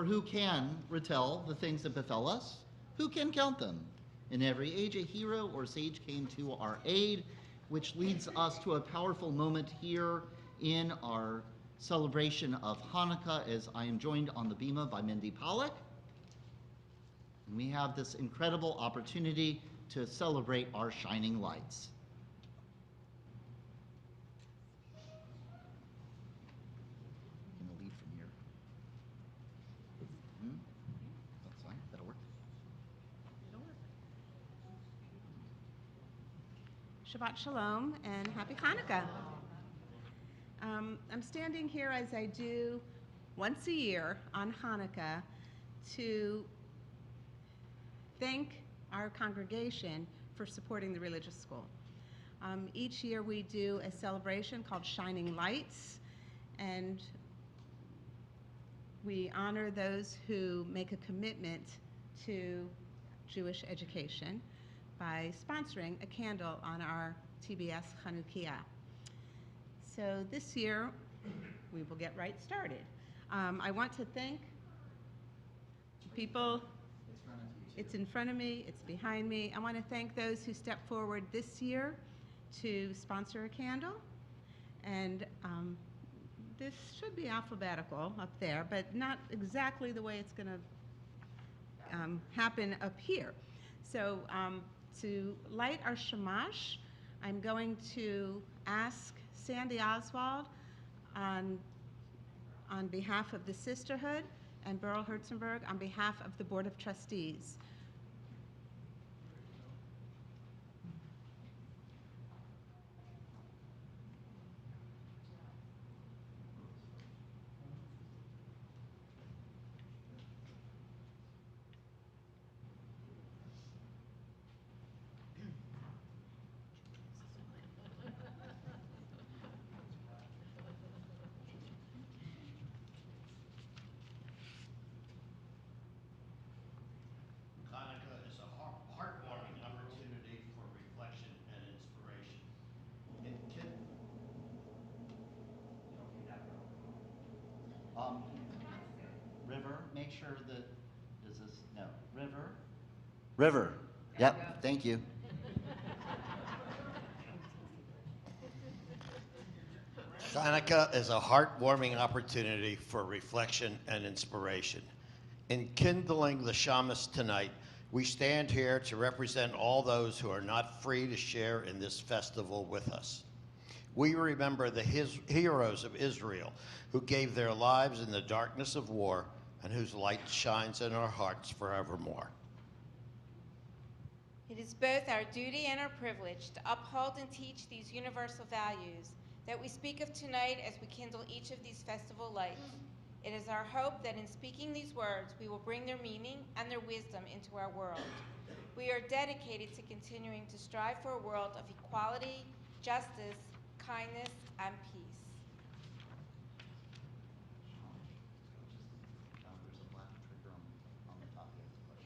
For who can retell the things that befell us? Who can count them? In every age, a hero or sage came to our aid, which leads us to a powerful moment here in our celebration of Hanukkah, as I am joined on the bima by Mindy Pollack. And we have this incredible opportunity to celebrate our shining lights. I'm going to lead from here. That's fine, that'll work. Shabbat Shalom and Happy Hanukkah. I'm standing here as I do once a year on Hanukkah to thank our congregation for supporting the religious school. Each year we do a celebration called Shining Lights, and we honor those who make a commitment to Jewish education by sponsoring a candle on our TBS Chanukiah. So this year, we will get right started. I want to thank people. It's in front of me, it's behind me. I want to thank those who stepped forward this year to sponsor a candle. And this should be alphabetical up there, but not exactly the way it's going to happen up here. So to light our shamash, I'm going to ask Sandy Oswald on behalf of the Sisterhood and Beryl Herzenberg on behalf of the Board of Trustees. Hanukkah is a heartwarming opportunity for reflection and inspiration. River, make sure that, is this, no, River? River, yep, thank you. Hanukkah is a heartwarming opportunity for reflection and inspiration. In kindling the Shamas tonight, we stand here to represent all those who are not free to share in this festival with us. We remember the heroes of Israel who gave their lives in the darkness of war and whose light shines in our hearts forevermore. It is both our duty and our privilege to uphold and teach these universal values that we speak of tonight as we kindle each of these festival lights. It is our hope that in speaking these words, we will bring their meaning and their wisdom into our world. We are dedicated to continuing to strive for a world of equality, justice, kindness, and peace. There's a black trigger on the top. You have to push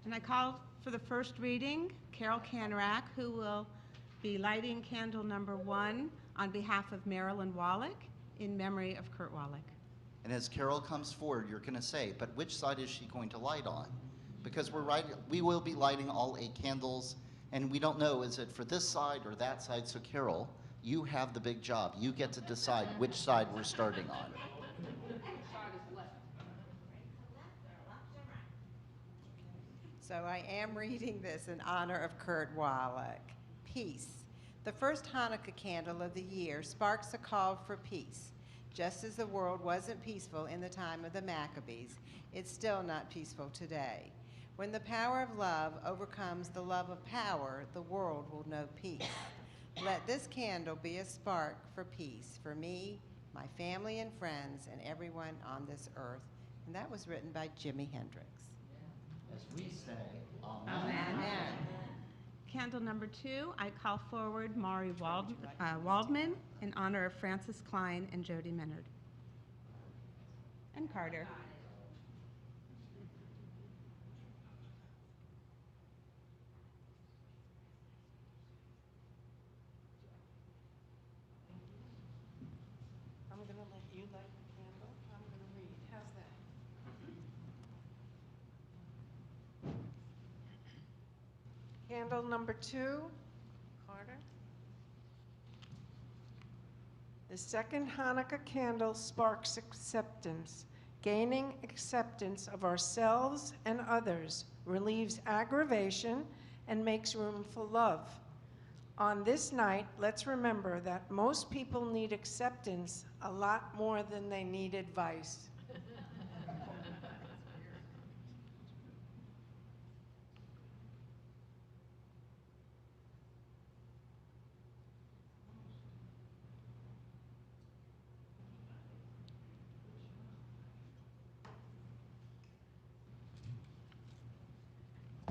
And I call for the first reading Carol Canarack, who will be lighting candle number 1 on behalf of Marilyn Wallach in memory of Kurt Wallach. And as Carol comes forward, you're going to say, but which side is she going to light on? Because we will be lighting all 8 candles, and we don't know, is it for this side or that side? So Carol, you have the big job. You get to decide which side we're starting on. So I am reading this in honor of Kurt Wallach. Peace. The first Hanukkah candle of the year sparks a call for peace. Just as the world wasn't peaceful in the time of the Maccabees, it's still not peaceful today. When the power of love overcomes the love of power, the world will know peace. Let this candle be a spark for peace for me, my family and friends, and everyone on this earth. And that was written by Jimi Hendrix. As we say, amen. Amen. Candle number 2, I call forward Maury Waldman in honor of Francis Klein and Jody Minard. And Carter. Candle number 2, Carter. The second Hanukkah candle sparks acceptance. Gaining acceptance of ourselves and others relieves aggravation and makes room for love. On this night, let's remember that most people need acceptance a lot more than they need advice.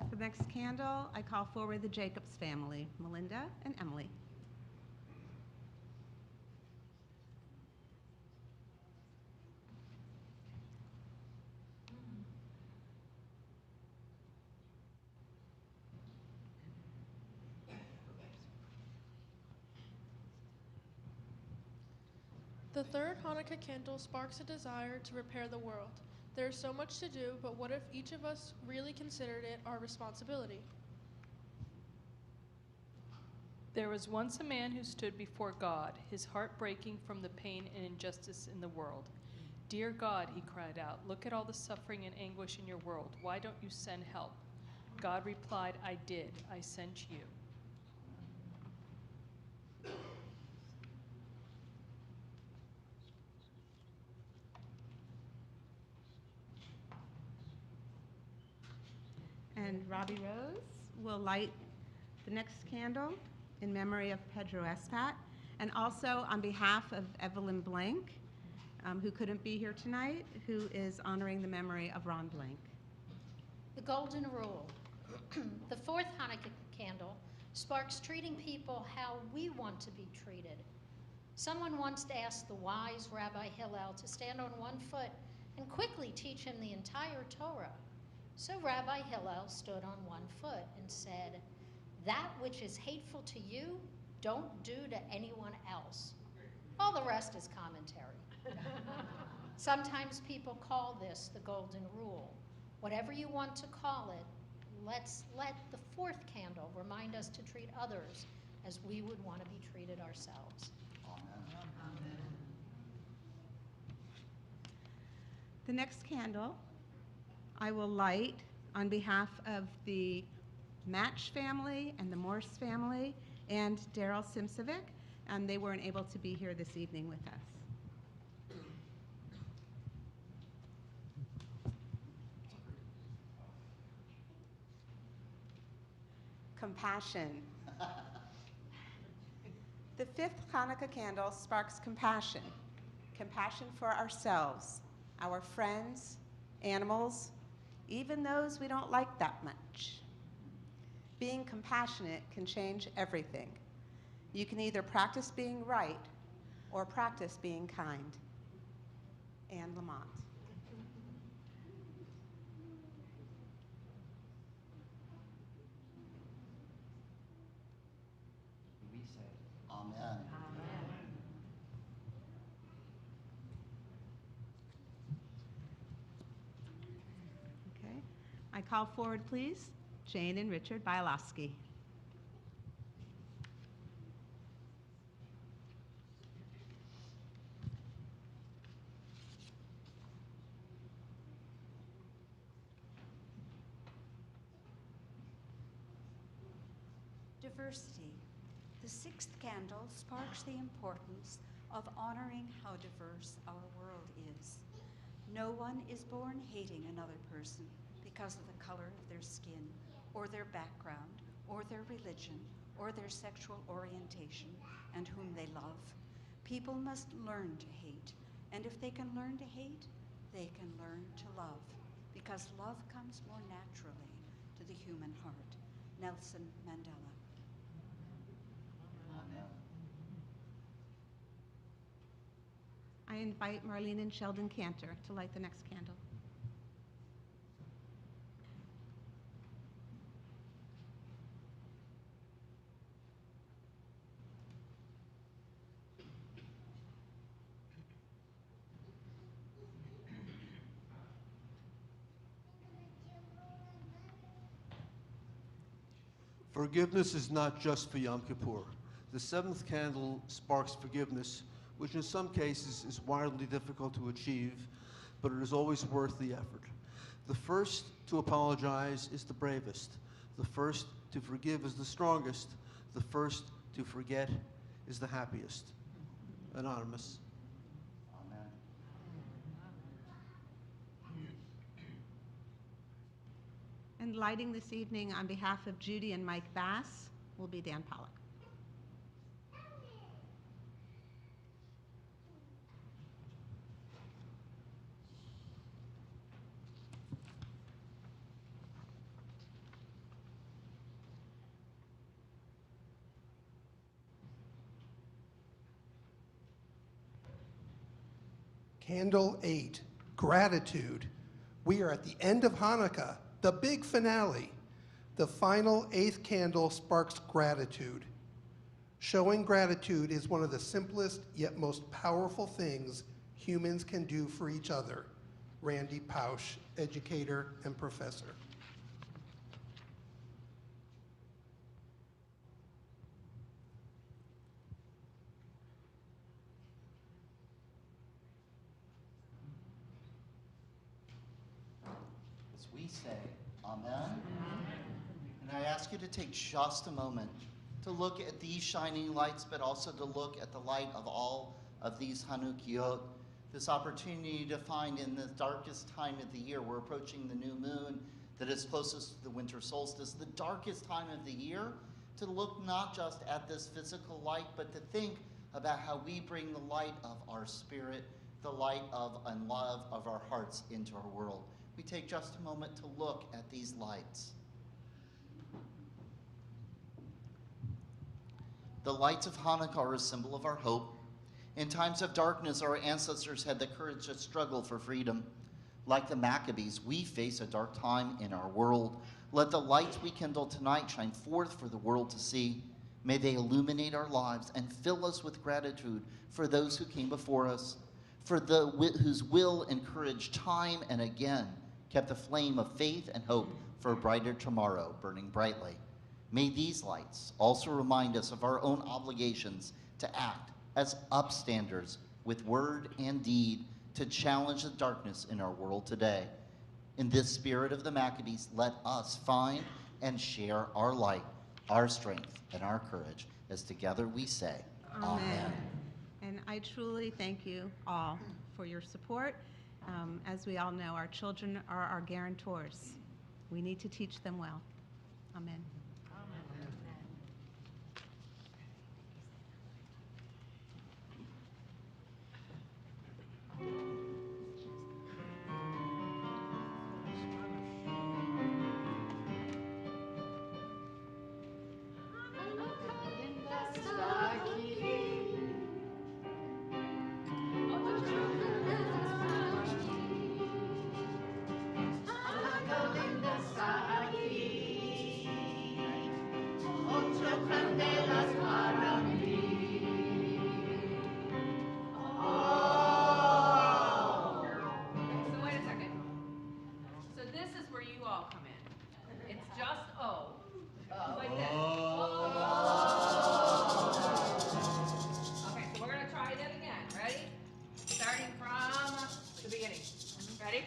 For the next candle, I call forward the Jacobs family, Melinda and Emily. The third Hanukkah candle sparks a desire to repair the world. There is so much to do, but what if each of us really considered it our responsibility? There was once a man who stood before God, his heart breaking from the pain and injustice in the world. Dear God, he cried out, look at all the suffering and anguish in your world. Why don't you send help? God replied, I did. I sent you. And Robbie Rose will light the next candle in memory of Pedro Espat, and also on behalf of Evelyn Blank, who couldn't be here tonight, who is honoring the memory of Ron Blank. The golden rule. The fourth Hanukkah candle sparks treating people how we want to be treated. Someone once asked the wise Rabbi Hillel to stand on one foot and quickly teach him the entire Torah. So Rabbi Hillel stood on one foot and said, that which is hateful to you, don't do to anyone else. All the rest is commentary. Sometimes people call this the golden rule. Whatever you want to call it, let's let the fourth candle remind us to treat others as we would want to be treated ourselves. The next candle I will light on behalf of the Match family and the Morse family and Daryl Simsovic, and they weren't able to be here this evening with us. Compassion. The fifth Hanukkah candle sparks compassion. Compassion for ourselves, our friends, animals, even those we don't like that much. Being compassionate can change everything. You can either practice being right or practice being kind. Anne Lamont. We say, Amen. Okay. I call forward, please, Jane and Richard Bialowski. Diversity. The sixth candle sparks the importance of honoring how diverse our world is. No one is born hating another person because of the color of their skin, or their background, or their religion, or their sexual orientation, and whom they love. People must learn to hate, and if they can learn to hate, they can learn to love, because love comes more naturally to the human heart. Nelson Mandela. I invite Marlene and Sheldon Cantor to light the next candle. Forgiveness is not just for Yom Kippur. The seventh candle sparks forgiveness, which in some cases is wildly difficult to achieve, but it is always worth the effort. The first to apologize is the bravest. The first to forgive is the strongest. The first to forget is the happiest. Anonymous. Amen. And lighting this evening on behalf of Judy and Mike Bass will be Dan Pollock. Candle 8, Gratitude. We are at the end of Hanukkah, the big finale. The final 8th candle sparks gratitude. Showing gratitude is one of the simplest yet most powerful things humans can do for each other. Randy Pausch, educator and professor. As we say, Amen. And I ask you to take just a moment to look at these shining lights, but also to look at the light of all of these Hanukkot. This opportunity to find in the darkest time of the year, we're approaching the new moon that is closest to the winter solstice, the darkest time of the year, to look not just at this physical light, but to think about how we bring the light of our spirit, the light of and love of our hearts into our world. We take just a moment to look at these lights. The lights of Hanukkah are a symbol of our hope. In times of darkness, our ancestors had the courage to struggle for freedom. Like the Maccabees, we face a dark time in our world. Let the lights we kindle tonight shine forth for the world to see. May they illuminate our lives and fill us with gratitude for those who came before us, for whose will and courage time and again kept the flame of faith and hope for a brighter tomorrow burning brightly. May these lights also remind us of our own obligations to act as upstanders with word and deed to challenge the darkness in our world today. In this spirit of the Maccabees, let us find and share our light, our strength, and our courage as together we say, Amen. And I truly thank you all for your support. As we all know, our children are our guarantors. We need to teach them well. Amen. Ready?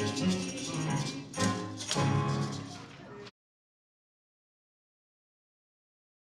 Thank you.